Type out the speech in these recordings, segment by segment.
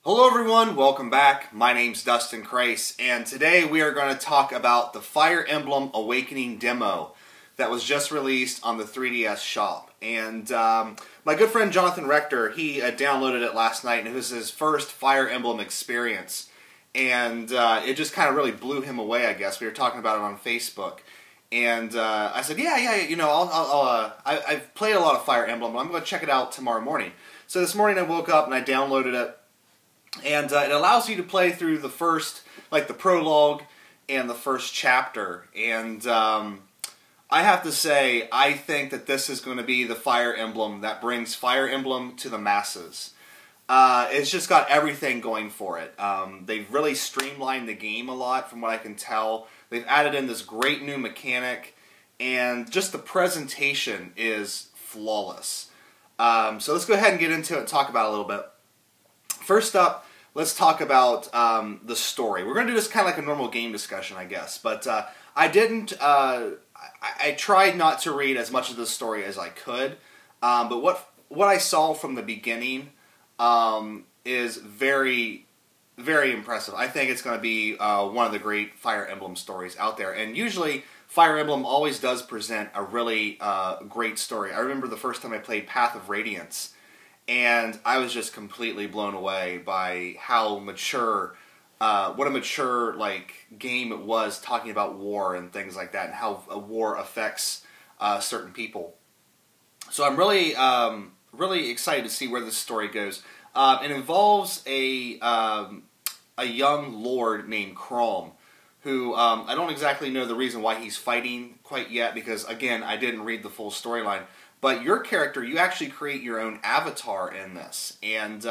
Hello everyone, welcome back. My name's dustinkreis, and today we are going to talk about the Fire Emblem Awakening demo that was just released on the 3DS shop. And my good friend Jonathan Rector, he downloaded it last night, and it was his first Fire Emblem experience. And it just kind of really blew him away, I guess. We were talking about it on Facebook. And I said, yeah, you know, I've played a lot of Fire Emblem, but I'm going to check it out tomorrow morning. So this morning I woke up and I downloaded it. And it allows you to play through the first, like the prologue and the first chapter. And I have to say, I think that this is going to be the Fire Emblem that brings Fire Emblem to the masses. It's just got everything going for it. They've really streamlined the game a lot from what I can tell. They've added in this great new mechanic. And just the presentation is flawless. So let's go ahead and get into it and talk about it a little bit. First up, let's talk about the story. We're going to do this kind of like a normal game discussion, I guess. But I didn't. I tried not to read as much of the story as I could. But what I saw from the beginning is very, very impressive. I think it's going to be one of the great Fire Emblem stories out there. And usually, Fire Emblem always does present a really great story. I remember the first time I played Path of Radiance. And I was just completely blown away by how mature, what a mature game it was, talking about war and things like that, and how a war affects certain people. So I'm really, really excited to see where this story goes. It involves a young lord named Crom, who I don't exactly know the reason why he's fighting quite yet, because again, I didn't read the full storyline. But your character, you actually create your own avatar in this. And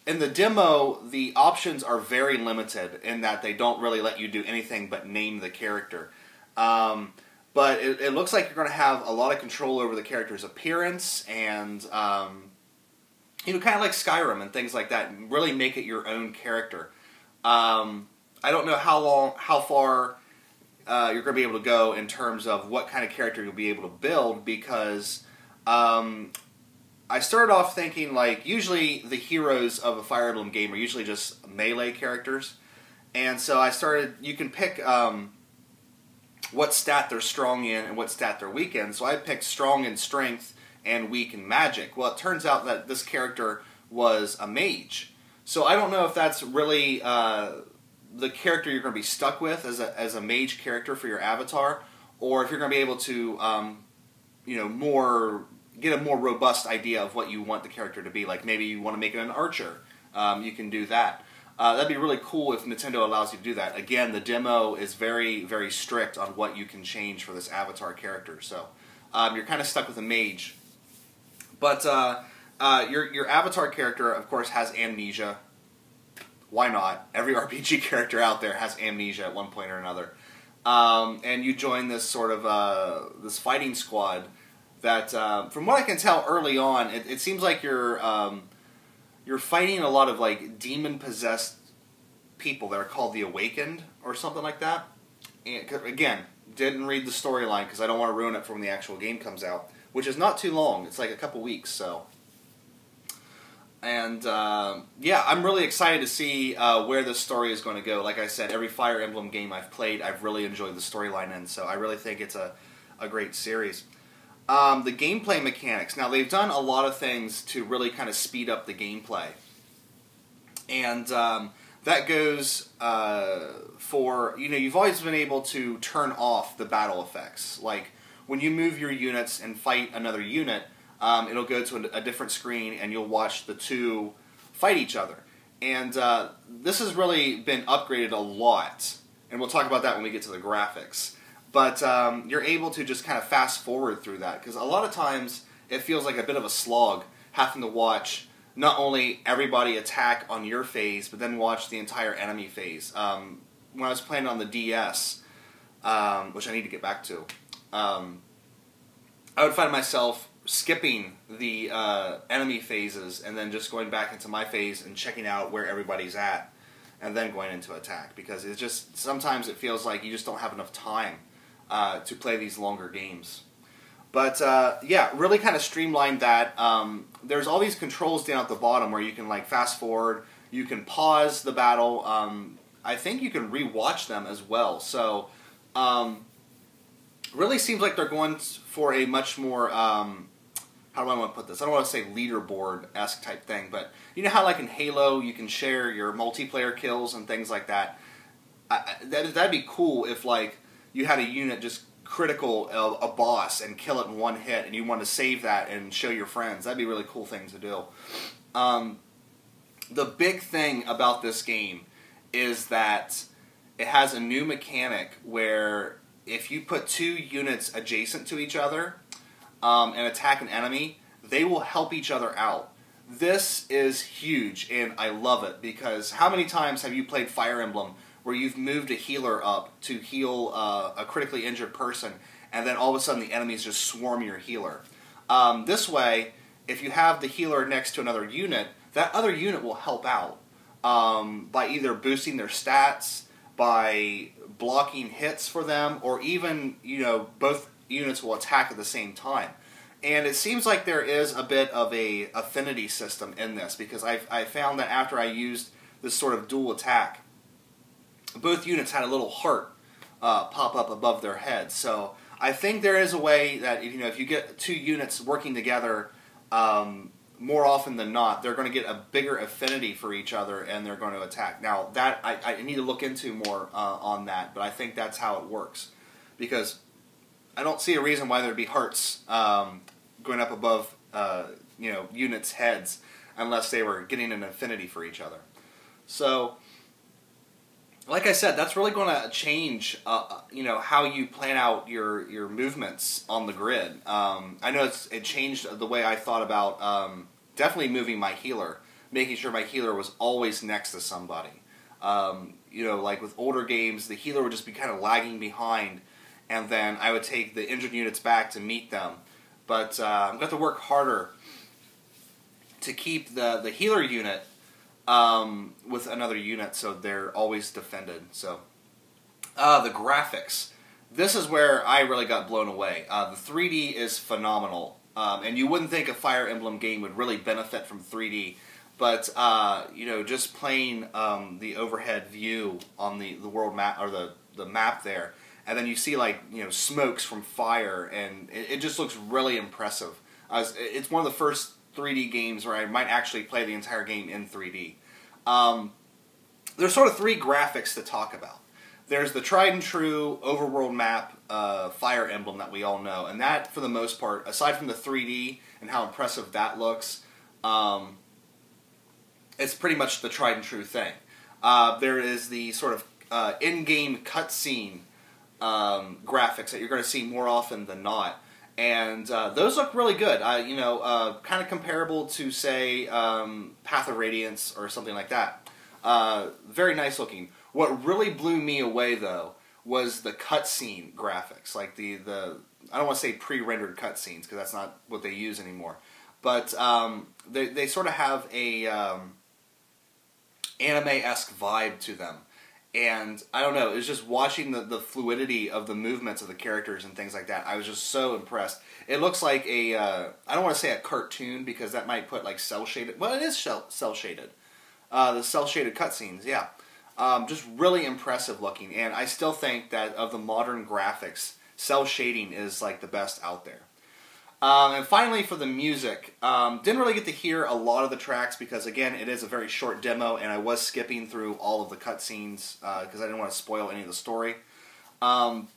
in the demo, the options are very limited in that they don't really let you do anything but name the character. But it looks like you're going to have a lot of control over the character's appearance and, you know, kind of like Skyrim and things like that. And really make it your own character. I don't know how far you're going to be able to go in terms of what kind of character you'll be able to build, because I started off thinking, like, usually the heroes of a Fire Emblem game are usually just melee characters. And so I started, you can pick what stat they're strong in and what stat they're weak in. So I picked strong in strength and weak in magic. Well, it turns out that this character was a mage. So I don't know if that's really the character you're going to be stuck with as a mage character for your avatar, or if you're going to be able to, you know, get a more robust idea of what you want the character to be. Like maybe you want to make it an archer. You can do that. That'd be really cool if Nintendo allows you to do that. Again, the demo is very, very strict on what you can change for this avatar character. So you're kind of stuck with a mage. But your avatar character, of course, has amnesia. Why not? Every RPG character out there has amnesia at one point or another. And you join this sort of this fighting squad that, from what I can tell early on, it seems like you're fighting a lot of like demon-possessed people that are called the Awakened or something like that. And again, didn't read the storyline because I don't want to ruin it for when the actual game comes out, which is not too long. It's like a couple weeks, so. And yeah, I'm really excited to see where this story is going to go. Like I said, every Fire Emblem game I've played, I've really enjoyed the storyline in, so I really think it's a great series. The gameplay mechanics. Now, they've done a lot of things to really kind of speed up the gameplay. And that goes for, you know, you've always been able to turn off the battle effects. Like, when you move your units and fight another unit, it'll go to a different screen and you'll watch the two fight each other. And this has really been upgraded a lot. And we'll talk about that when we get to the graphics. But you're able to just kind of fast forward through that, because a lot of times it feels like a bit of a slog having to watch not only everybody attack on your phase, but then watch the entire enemy phase. When I was playing on the DS, which I need to get back to, I would find myself skipping the enemy phases and then just going back into my phase and checking out where everybody's at, and then going into attack, because it's just, sometimes it feels like you just don't have enough time to play these longer games. But yeah, really kind of streamlined that. There's all these controls down at the bottom where you can like fast forward, You can pause the battle. I think you can rewatch them as well. So, really seems like they're going for a much more, how do I want to put this? I don't want to say leaderboard-esque type thing, but you know how like in Halo you can share your multiplayer kills and things like that? That'd be cool if like you had a unit just critical a boss and kill it in one hit, and you want to save that and show your friends. That'd be a really cool thing to do. The big thing about this game is that it has a new mechanic where if you put two units adjacent to each other and attack an enemy, they will help each other out. This is huge, and I love it, because how many times have you played Fire Emblem where you've moved a healer up to heal a critically injured person, and then all of a sudden the enemies just swarm your healer? This way, if you have the healer next to another unit, that other unit will help out by either boosting their stats, by blocking hits for them, or even, you know, both units will attack at the same time. And it seems like there is a bit of a affinity system in this, because I found that after I used this sort of dual attack, both units had a little heart pop up above their heads. So I think there is a way that, you know, if you get two units working together, more often than not, they're going to get a bigger affinity for each other, and they're going to attack. Now, that I need to look into more on that, but I think that's how it works, because I don't see a reason why there'd be hearts going up above you know, units' heads unless they were getting an affinity for each other. So, like I said, that's really going to change, you know, how you plan out your movements on the grid. I know it changed the way I thought about definitely moving my healer, making sure my healer was always next to somebody. You know, like with older games, the healer would just be kind of lagging behind, and then I would take the injured units back to meet them. But I'm going to have to work harder to keep the healer unit with another unit, so they're always defended. So the graphics, this is where I really got blown away. The 3D is phenomenal, and you wouldn't think a Fire Emblem game would really benefit from 3D, but you know, just playing the overhead view on the world map, or the map there, and then you see, like, you know, smokes from fire, and it just looks really impressive. It's one of the first 3D games where I might actually play the entire game in 3D. There's sort of three graphics to talk about. There's the tried and true overworld map Fire Emblem that we all know, and that, for the most part, aside from the 3D and how impressive that looks, it's pretty much the tried and true thing. There is the sort of in-game cutscene graphics that you're going to see more often than not. And those look really good. You know, kind of comparable to, say, Path of Radiance or something like that. Very nice looking. What really blew me away, though, was the cutscene graphics. Like the I don't want to say pre-rendered cutscenes, because that's not what they use anymore. But they sort of have a anime-esque vibe to them. And I don't know, it was just watching the fluidity of the movements of the characters and things like that. I was just so impressed. It looks like a, I don't want to say a cartoon, because that might put like cel-shaded, well, it is cel-shaded. The cel-shaded cutscenes, yeah. Just really impressive looking. And I still think that of the modern graphics, cel shading is like the best out there. And finally, for the music, didn't really get to hear a lot of the tracks because, again, it is a very short demo, and I was skipping through all of the cutscenes because I didn't want to spoil any of the story. But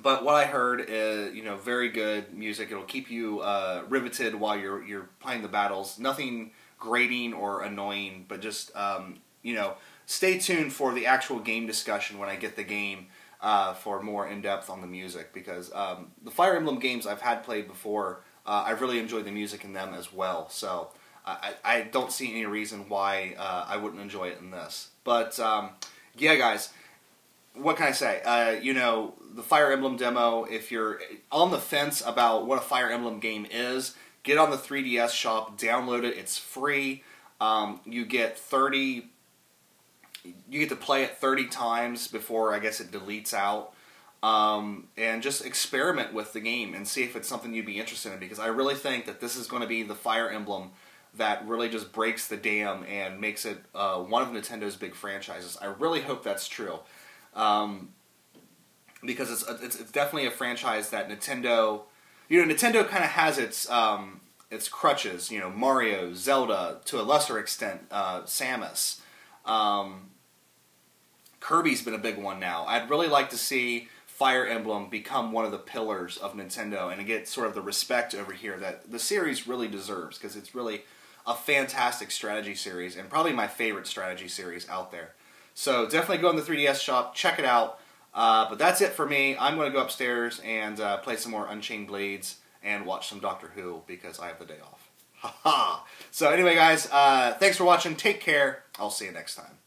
what I heard is, you know, very good music. It'll keep you riveted while you're playing the battles. Nothing grating or annoying, but just, you know, stay tuned for the actual game discussion when I get the game. For more in-depth on the music, because the Fire Emblem games I've had played before, I've really enjoyed the music in them as well, so I don't see any reason why I wouldn't enjoy it in this. But, yeah guys, what can I say? You know, the Fire Emblem demo, if you're on the fence about what a Fire Emblem game is, get on the 3DS shop, download it, it's free. You get You get to play it 30 times before, I guess, it deletes out. And just experiment with the game and see if it's something you'd be interested in, because I really think that this is going to be the Fire Emblem that really just breaks the dam and makes it one of Nintendo's big franchises. I really hope that's true, because it's definitely a franchise that Nintendo, Nintendo kind of has its crutches. Mario, Zelda, to a lesser extent, Samus. Kirby's been a big one now. I'd really like to see Fire Emblem become one of the pillars of Nintendo and get sort of the respect over here that the series really deserves, because it's really a fantastic strategy series and probably my favorite strategy series out there. So definitely go in the 3DS shop, check it out. But that's it for me. I'm going to go upstairs and play some more Unchained Blades and watch some Doctor Who because I have the day off. Ha ha! So anyway, guys, thanks for watching. Take care. I'll see you next time.